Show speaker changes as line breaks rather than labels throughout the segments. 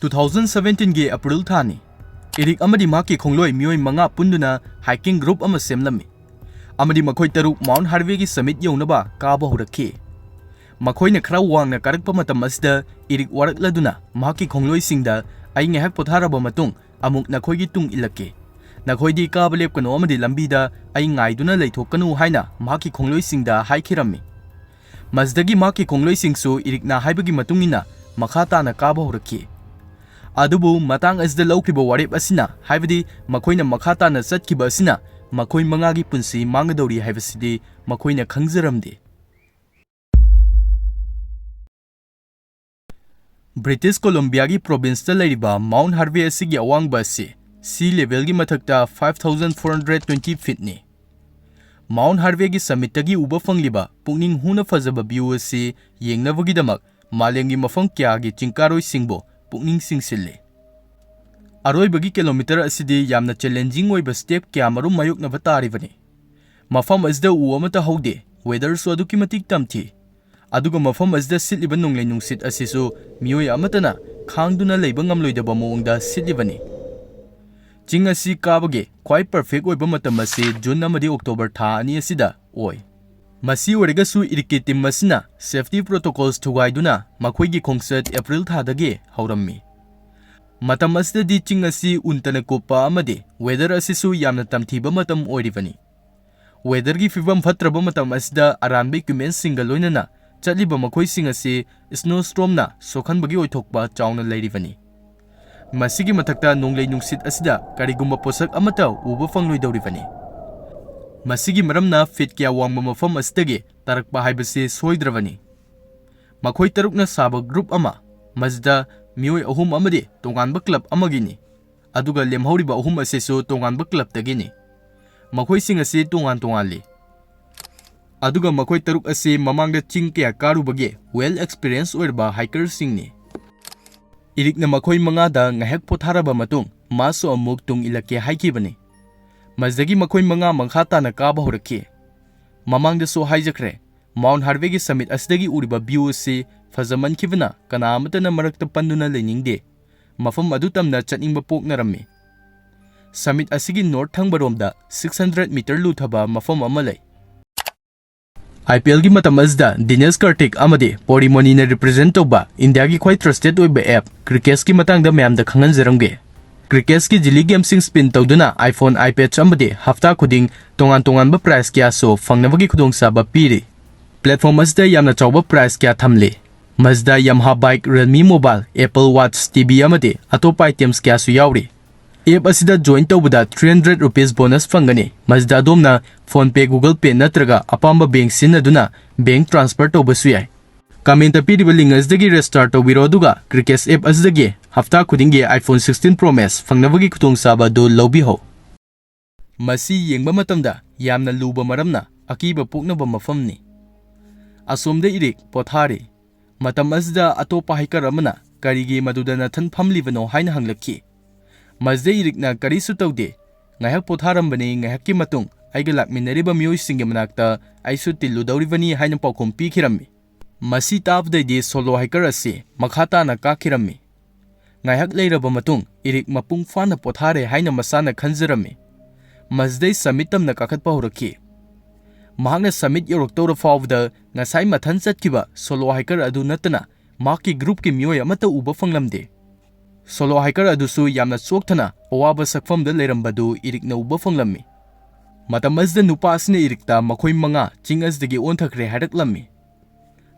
2017 April thani Irik amadi maki khongloi mioi manga punduna hiking group ama semlami amadi makhoi taruk Mt.Harvey gi summit younaba kaba horakhi makhoi na khara wangna karakpa matam asda Irik warakladuna maki khongloi singda ai ngehak potharaba matung amuk nakhoi gi tung ilake nakhoi di kaba lepkano amadi lambida ai ngaiduna leithokanu haina maki khongloi singda haikhirammi masdagi maki khongloi singsu Irik na haibagi matungina makhata na kaba horakhi adubu matang asda lawkiba warep asina haibadi makoina makhata na satkiba asina makoi mangagi punsi mangadori haibasidi makoina khangjaramde British Columbia gi province ta lariba Mt.Harvey asigi awangba asi sea level gi mathakta 5420 feet ni Mt.Harvey gi summit gi uba fangliba pungning huna fajaba view asi yengnabagi damak malengi mafam kya gi chingkaroi singbo pukning singsille aroibagi kilometer asidi yamna challenging oiba step kya marum mayuk na bataribani mafam asda u amata haude weather so aduki matik tamthi aduga mafam asda sitliba nonglei nungsit asisu mioi amatana khangduna leiba ngamloidaba moongda sitlibani ching asi kabage kwai perfect oiba matam asi June amadi October tha ani asida oi masi oregasu irike team masina safety protocols thugaiduna makhoi khongsat April thadagi haurammi matam asdadi ching asi untana kopa amade weather asisu yamna tamthiba matam oiribani weather gi fibam phatraba matam asda aranbe equipment single loinana chaliba makhoi sing asi snowstorm na sokhanbagi oithokpa chauna leiribani masigi mathakta nonglei nungsit asida karigumba posak amata uba fangloi dawribani masigi maramna fit kya wangma mafam asdage tarakpa haibase soidrabani makhoi tarukna saba group ama mazda mioi ahum amade tonganba club amagini aduga lemhauriba ahum aseso tonganba club tagini makhoi sing ase tonganli aduga makhoi taruk ase mamangda ching kya karubage well experience oirba hiker singni irikna makhoi mangada ngahek potharaba matung maso amuk tung ilake haikibani mazdagi makhoi manga mangkhata na kaba horakhi mamangda so haijakre Mt.Harvey gi summit asdagi uriba view se fajaman khibna kana amatana marakta panduna leningde mafam adu tamna chatningba poknarammi summit asigi north thangbaromda 600 meter luthaba mafam amalai IPL gi matam asda Dinesh Karthik amade Porimoni na represent toba India gi khwai trusted oiba app cricket gi matangda mayamda khangan jaramge cricket ki jili game sing spin tawduna iPhone iPad amade hafta khuding tongan ba price kya so fangnabagi khudong saba piri platform asda yamna chawba price kya thamle mazda Yamaha bike Realme mobile Apple Watch TV amade atopa items kya su yauri app asida join tawbada 300 rupees bonus fangani mazda domna phone pay Google Pay natraga apamba bank sinaduna bank transfer tawbasu yai comment piriba link asdagi restart tawbiro duga cricket app asdagi hafta khudingi iPhone 16 Pro Max fangnabagi khutong saba do lawbiho masi yengba matamda yamna luba maramna akiba poknaba mafamni asomda irik pothari matam asda atopa hiker amana karigi madudana than phamlibano haina hanglakhi mazde irikna karisu tawde ngahak potharambani ngahakki matung aiga lakminariba mioi singe manakta aisu tillu dawribani haina paukhom pikhirammi masi tabdai solo hiker ase makhata na kakhirammi ngahak leiraba matung irik mapung fana pothare haina masana khanjarammi mazde summitam na kakhatpa horakhi mahakna summit yoroktora fawda ngasai mathan chatkiba solo hiker adu natana maki group ki mioi amata uba fanglamde solo hiker adu su yamna chokthana awaba sakfamda leirambadu irikna uba fanglammi matamazda nupasne irikta makhoi manga chingasdagi onthakre haraklammi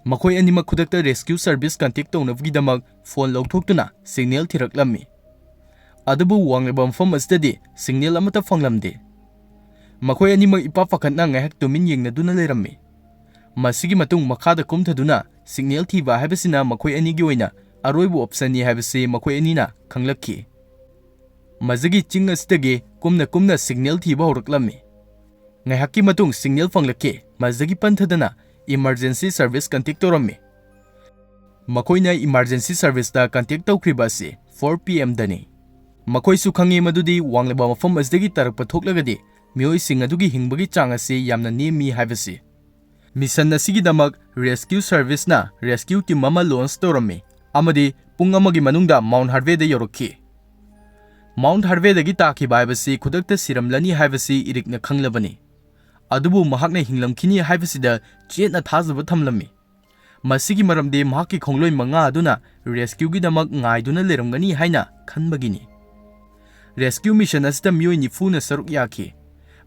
makhoi anima khudakta rescue service contact tonavgi damak phone lawthoktuna signal thiraklammi adubu wangleba mfam asdadi signal amata fanglamde makhoi anima ipa fakhatna ngahak tumin yengnaduna leirammi masigi matung makhada kumthaduna signal thiba haibasina makhoi anigi oina aroibu option ni haibase makhoi anina khanglakhi mazagi ching asdage kumna signal thiba horaklammi ngahakki matung signal fanglakhe mazagi panthadana emergency service contact torammi makhoina emergency service da contact tawkhriba ase 4 pm dani makhoi su khangi madudi wangleba mafam asdagi tarakpa thoklagadi mioi sing adugi hingbagi chang ase yamna nemi haibase mission asigi damak rescue service na rescue team mama launch torami amadi pung amagi manungda Mount Harvey da yorokki. Mount Harvey dagi takiba haibasi khudakta siramlani haibasi irikna khanglabani. Adubu mahakna hinglamkhini haibasida chetna thazaba thamlammi. Masigi maramde mahakki khongloi manga aduna rescue gi damak ngaiduna leramgani haina khanbagini. Rescue mission asida Mioi nifuna saruk yaki.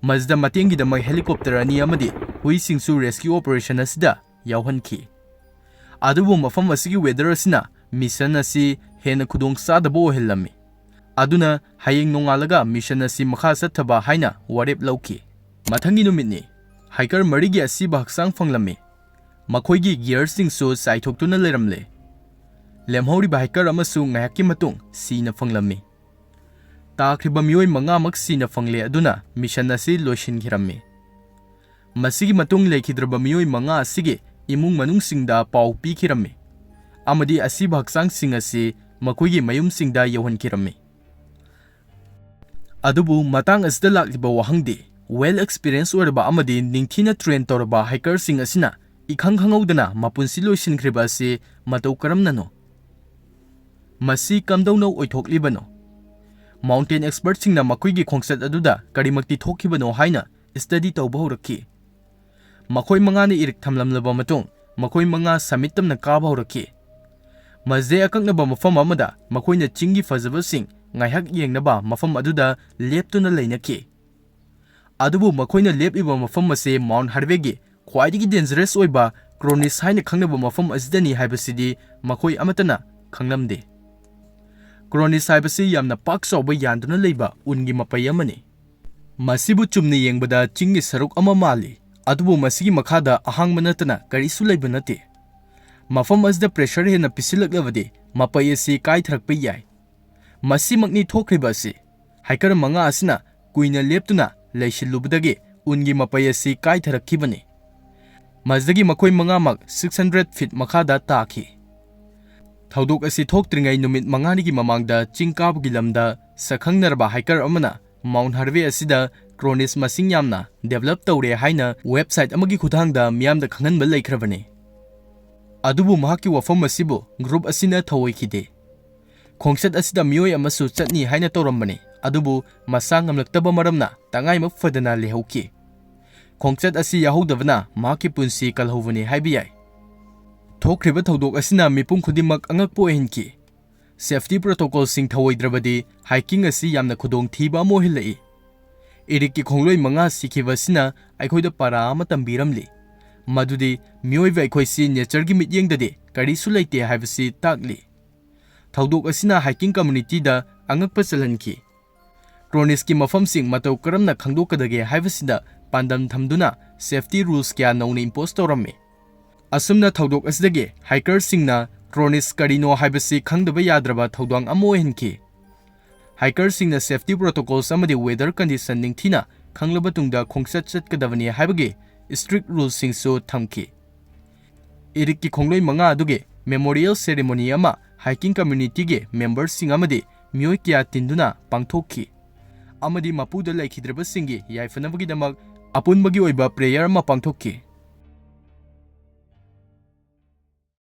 Mazda matengi damak helicopter ani amadi hui singsu rescue operation asida yauhanki. Adubu mafam asigi weather asina mission asi hena khudong sadaba ohellammi. Aduna hayeng nongalaga mission asi makha sathaba haina warep lauki. Mathangi numitni hiker marigi asiba haksang phanglammi. Makhoigi gear singsu saithoktuna leramle. Lemhoriba hiker amasu ngayakki matung sina phanglammi. Takriba Mioi manga mak sina phangle aduna mission asi loishingirammi. Masigi matung lekhidraba Mioi manga asigi imung manungsingda pau pikirammi. Amadi asiba haksang sing asi makhoigi mayumsingda yauhankirammi. Adubu matang asida lakliba wahangdi well experienced oraba amadi ningthina train toraba hiker sing asina ikhang khangaudana mapunsi loishinkhriba asi matau karamnano. Masi kamdauno oithoklibanno. Mountain expert singna makhoigi khongsat aduda karimakti thokhibano haina study tawba horakki. Makhoi manga ni irik thamlamlaba matung makhoi manga samitamna kaba horakki. Mazde akaknaba mafam amada makhoina chingi fazaba sing ngaihak yengnaba mafam aduda leptuna leinaki. Adubu makhoina lepiba mafam ase Mount Harvey gi khwaidigi dangerous oiba Kronis haina khangnaba mafam asidani haibasidi makhoi amatana khanglamde. Kronis haibasi yamna pak chawba yanduna leiba ungi mapai amani. Masibu chumni yengbada chingi saruk ama mali. Adubu masigi makhada ahangma natana karisu leiba nate. Mafam asida pressure hena pisilaklabadi mapai asi kaitharakpa yai. Masimakni thokriba asi hiker manga asina kuina leptuna leishilubadagi ungi mapai asi kaitharakkibani. Mazdagi makhoi manga mak 600 feet makhada taki. Thaudok asi thoktringai numit manganigi mamangda chingkabgi lamda sakhangnarba hiker amana Mount Harvey asida Kronis masing yamna develop tawre haina website amagi khudangda miyamda khanganba leikrabani. Adubu mahaki wafam asibu group asina thawoikhide. Khongsat asida Mioi amasu chatni haina tawrambani. Adubu masa ngamlaktaba maramna tangai mafadana lehauki. Khongsat asi yahodavana mahaki punsi kalhovani haibiyai. Thokriba thaudok asina mipum khudimak angakpo ehinki. Safety protocol sing thawoidrabadi hiking asi yamna khudong thiba mohilai. Irikki khongloi manga sikhiba sina aikhoida para ama tambiramli. Madudi Mioi vai khoisi nature gi mityengdade karisu leite haibasi takli. Thaudok asina hiking community da angakpa chalanki. Kronis ki mafam sing matau karamna khangdokadage haibasida pandam thamduna safety rules kya nauna impose tawramme. Asumna thaudok asidage hiker singna Kronis karino haibasi khangdaba yadraba thaudang amo henki. Hiker singna safety protocols amadi weather condition ningthina khanglaba tungda khongsat chatkadabani haibage strict rules singso thamki. Irikki khongloi manga aduge memorial ceremony ama hiking community ge members sing amadi Mioi kya tinduna pangthokki. Amadi mapuda laikhidraba singi yaifanabagi damak apunbagi oiba prayer ma pangthokki.